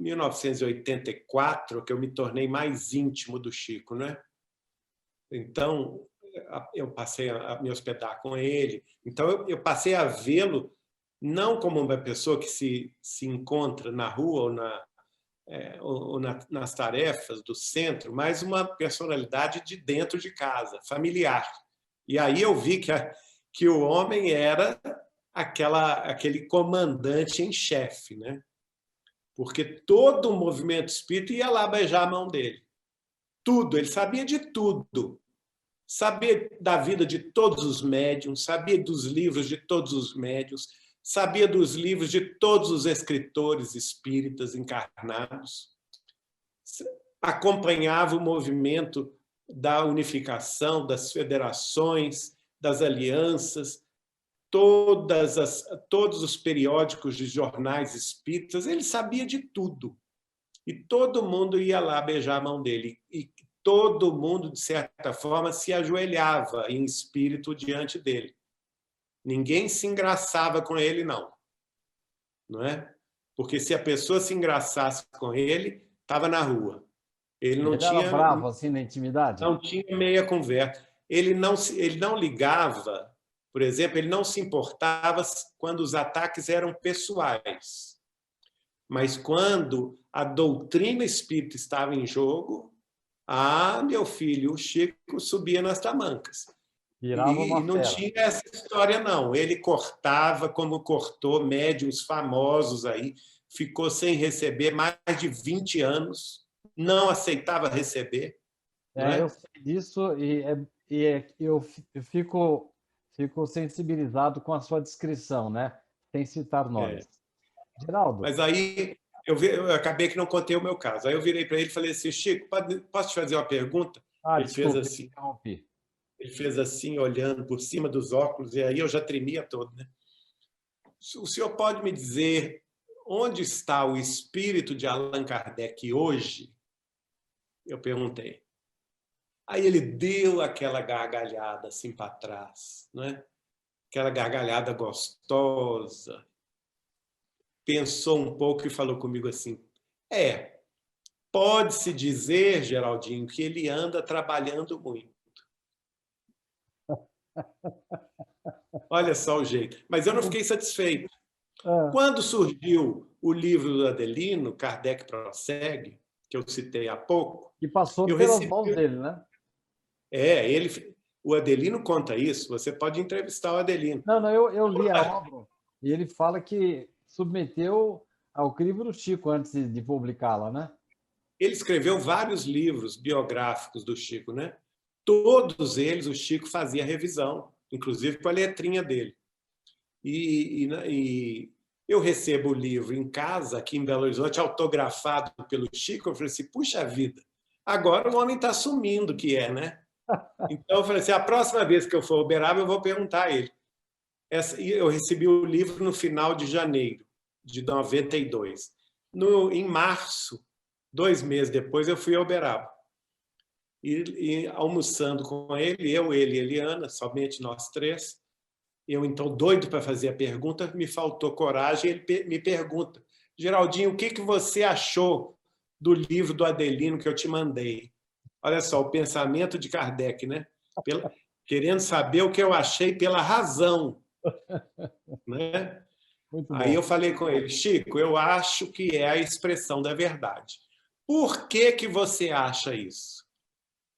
1984 que eu me tornei mais íntimo do Chico, né? Então, eu passei a me hospedar com ele. Então, eu passei a vê-lo não como uma pessoa que se encontra na rua ou nas tarefas do centro, mas uma personalidade de dentro de casa, familiar. E aí eu vi que o homem era aquele comandante em chefe, né? Porque todo o movimento espírita ia lá beijar a mão dele. Tudo, ele sabia de tudo. Sabia da vida de todos os médiuns, sabia dos livros de todos os médiuns, sabia dos livros de todos os escritores espíritas encarnados, acompanhava o movimento da unificação, das federações, das alianças, todos os periódicos de jornais espíritas, ele sabia de tudo. E todo mundo ia lá beijar a mão dele. E todo mundo, de certa forma, se ajoelhava em espírito diante dele. Ninguém se engraçava com ele, não é? Porque se a pessoa se engraçasse com ele, estava na rua. Ele não Ele era tinha, bravo assim na intimidade? não tinha meia conversa. Ele não ligava, por exemplo, ele não se importava quando os ataques eram pessoais. Mas quando a doutrina espírita estava em jogo, meu filho, o Chico subia nas tamancas. Virava uma E não fera. tinha essa história, não. Ele cortava, como cortou médiuns famosos aí, ficou sem receber mais de 20 anos, não aceitava receber, não Eu é? sei disso eu fico sensibilizado com a sua descrição, né? Sem citar É. nomes. Geraldo, Mas aí eu acabei que não contei o meu caso. Aí eu virei para ele e falei assim, Chico, posso te fazer uma pergunta? Ele fez desculpe, assim. interrompi. Ele fez assim, olhando por cima dos óculos, e aí eu já tremia todo, né? O senhor pode me dizer onde está o espírito de Allan Kardec hoje? Eu perguntei. Aí ele deu aquela gargalhada assim para trás, né? Aquela gargalhada gostosa. Pensou um pouco e falou comigo assim: pode-se dizer, Geraldinho, que ele anda trabalhando muito. Olha só o jeito. Mas eu não fiquei satisfeito. Ah, Quando surgiu o livro do Adelino, Kardec Prossegue, que eu citei há pouco, e passou eu pelas recebi. mãos dele, né? O Adelino conta isso. Você pode entrevistar o Adelino. Não, não, eu li a obra e ele fala que submeteu ao crivo do Chico antes de publicá-la, né? Ele escreveu vários livros biográficos do Chico, né? Todos eles o Chico fazia revisão, inclusive com a letrinha dele. E eu recebo o livro em casa, aqui em Belo Horizonte, autografado pelo Chico. Eu falei assim, puxa vida, agora o homem está assumindo que é, né? Então eu falei assim, a próxima vez que eu for ao Uberaba, eu vou perguntar a ele. Eu recebi o livro no final de janeiro de 92. Em março, 2 meses depois, eu fui ao Uberaba. E almoçando com ele, ele e Eliana, somente nós três. Eu, então, doido para fazer a pergunta, me faltou coragem. Ele me pergunta, Geraldinho, o que você achou do livro do Adelino que eu te mandei? Olha só, o pensamento de Kardec, né? Querendo saber o que eu achei pela razão, né? Muito Aí bom. eu falei com ele, Chico, eu acho que é a expressão da verdade. Por que você acha isso?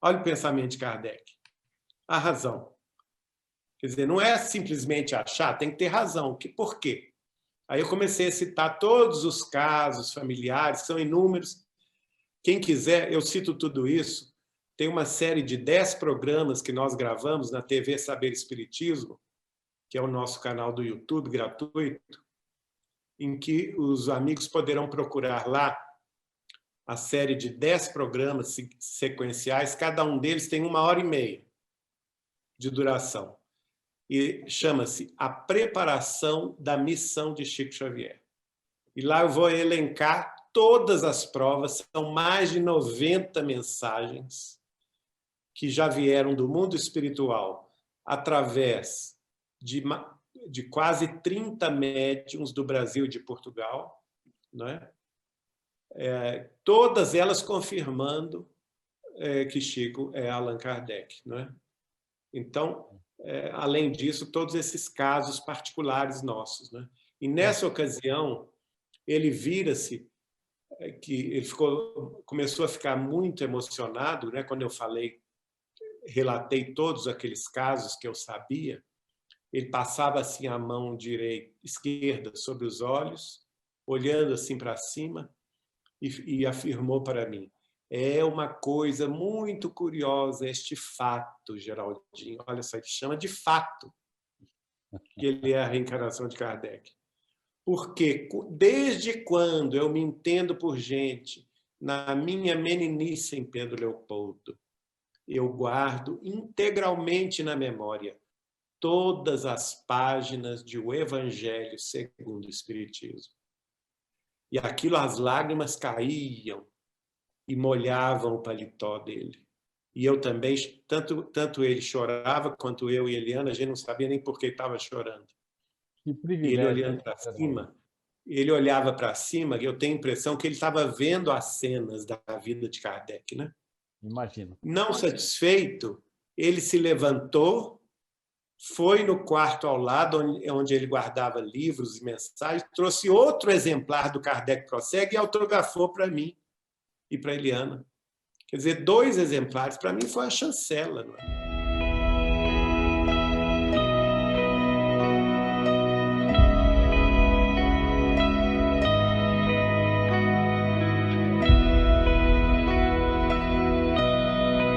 Olha o pensamento de Kardec. A razão. Quer dizer, não é simplesmente achar, tem que ter razão. Por quê? Aí eu comecei a citar todos os casos familiares, são inúmeros. Quem quiser, eu cito tudo isso. Tem uma série de 10 programas que nós gravamos na TV Saber Espiritismo, que é o nosso canal do YouTube gratuito, em que os amigos poderão procurar lá a série de 10 programas sequenciais, cada um deles tem 1h30 de duração. E chama-se A Preparação da Missão de Chico Xavier. E lá eu vou elencar todas as provas, são mais de 90 mensagens que já vieram do mundo espiritual através de quase 30 médiuns do Brasil e de Portugal, não é? todas elas confirmando que Chico é Allan Kardec, não é? Então, além disso, todos esses casos particulares nossos, né? E nessa ocasião, ele vira-se, que ele começou a ficar muito emocionado, né? Quando eu relatei todos aqueles casos que eu sabia, ele passava assim a mão esquerda sobre os olhos, olhando assim para cima, e afirmou para mim: é uma coisa muito curiosa este fato, Geraldinho. Olha só, ele chama de fato que ele é a reencarnação de Kardec. Porque desde quando eu me entendo por gente, na minha meninice em Pedro Leopoldo, eu guardo integralmente na memória todas as páginas de O Evangelho segundo o Espiritismo. E aquilo, as lágrimas caíam e molhavam o paletó dele. E eu também, tanto ele chorava, quanto eu e Eliana, a gente não sabia nem por que estava chorando. Que E ele privilégio. olhando para cima, ele olhava para cima, e eu tenho a impressão que ele estava vendo as cenas da vida de Kardec, né? Imagino. Não satisfeito, ele se levantou, foi no quarto ao lado, onde ele guardava livros e mensagens, trouxe outro exemplar do Kardec Prossegue e autografou para mim e para Eliana. Quer dizer, 2 exemplares, para mim foi a chancela, não é?